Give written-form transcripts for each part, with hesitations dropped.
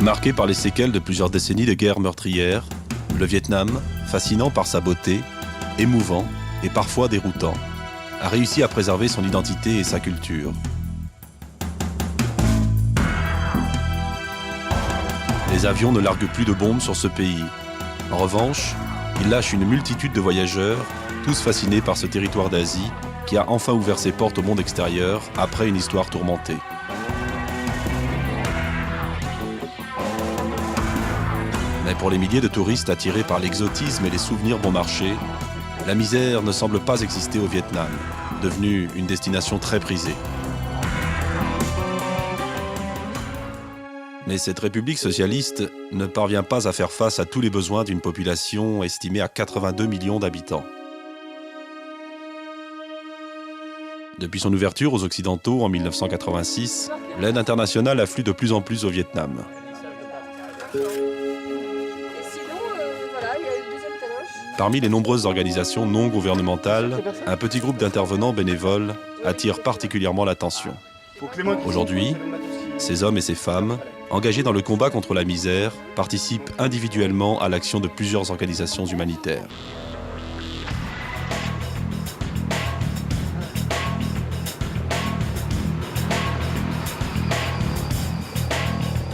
Marqué par les séquelles de plusieurs décennies de guerres meurtrières, le Vietnam, fascinant par sa beauté, émouvant et parfois déroutant, a réussi à préserver son identité et sa culture. Les avions ne larguent plus de bombes sur ce pays. En revanche, ils lâchent une multitude de voyageurs, tous fascinés par ce territoire d'Asie qui a enfin ouvert ses portes au monde extérieur après une histoire tourmentée. Mais pour les milliers de touristes attirés par l'exotisme et les souvenirs bon marché, la misère ne semble pas exister au Vietnam, devenu une destination très prisée. Mais cette république socialiste ne parvient pas à faire face à tous les besoins d'une population estimée à 82 millions d'habitants. Depuis son ouverture aux Occidentaux en 1986, l'aide internationale afflue de plus en plus au Vietnam. Parmi les nombreuses organisations non gouvernementales, un petit groupe d'intervenants bénévoles attire particulièrement l'attention. Aujourd'hui, ces hommes et ces femmes, engagés dans le combat contre la misère, participent individuellement à l'action de plusieurs organisations humanitaires.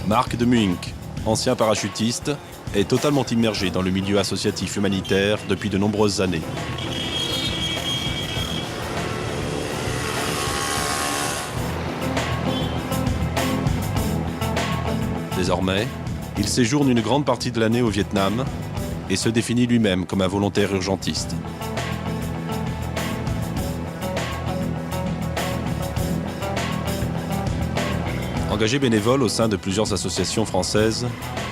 Marc de Muink, ancien parachutiste, est totalement immergé dans le milieu associatif humanitaire depuis de nombreuses années. Désormais, il séjourne une grande partie de l'année au Vietnam et se définit lui-même comme un volontaire urgentiste. Engagé bénévole au sein de plusieurs associations françaises,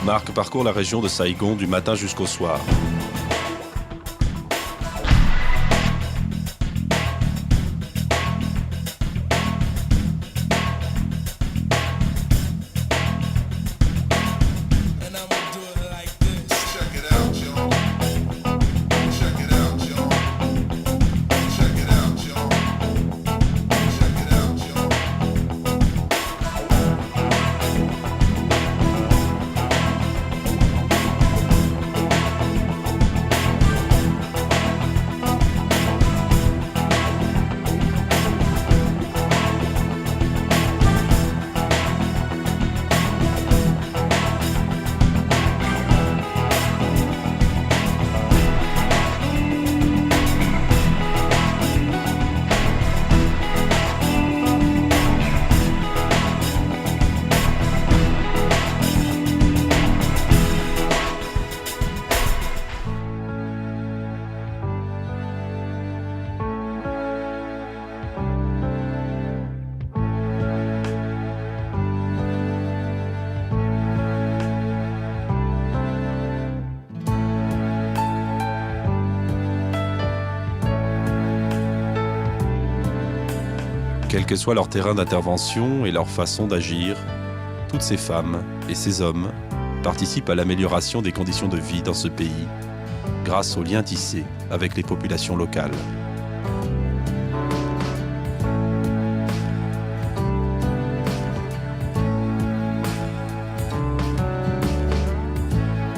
Marc parcourt la région de Saigon du matin jusqu'au soir. Quel que soit leur terrain d'intervention et leur façon d'agir, toutes ces femmes et ces hommes participent à l'amélioration des conditions de vie dans ce pays grâce aux liens tissés avec les populations locales.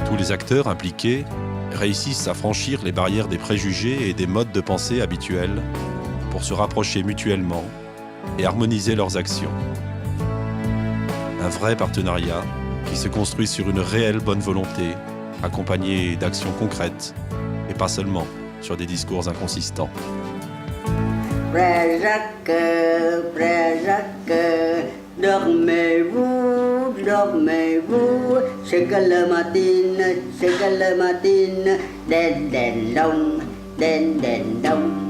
Tous les acteurs impliqués réussissent à franchir les barrières des préjugés et des modes de pensée habituels pour se rapprocher mutuellement et harmoniser leurs actions. Un vrai partenariat qui se construit sur une réelle bonne volonté, accompagnée d'actions concrètes et pas seulement sur des discours inconsistants. Frère Jacques, dormez-vous, dormez-vous, c'est que le matin, den den dong, den den dong.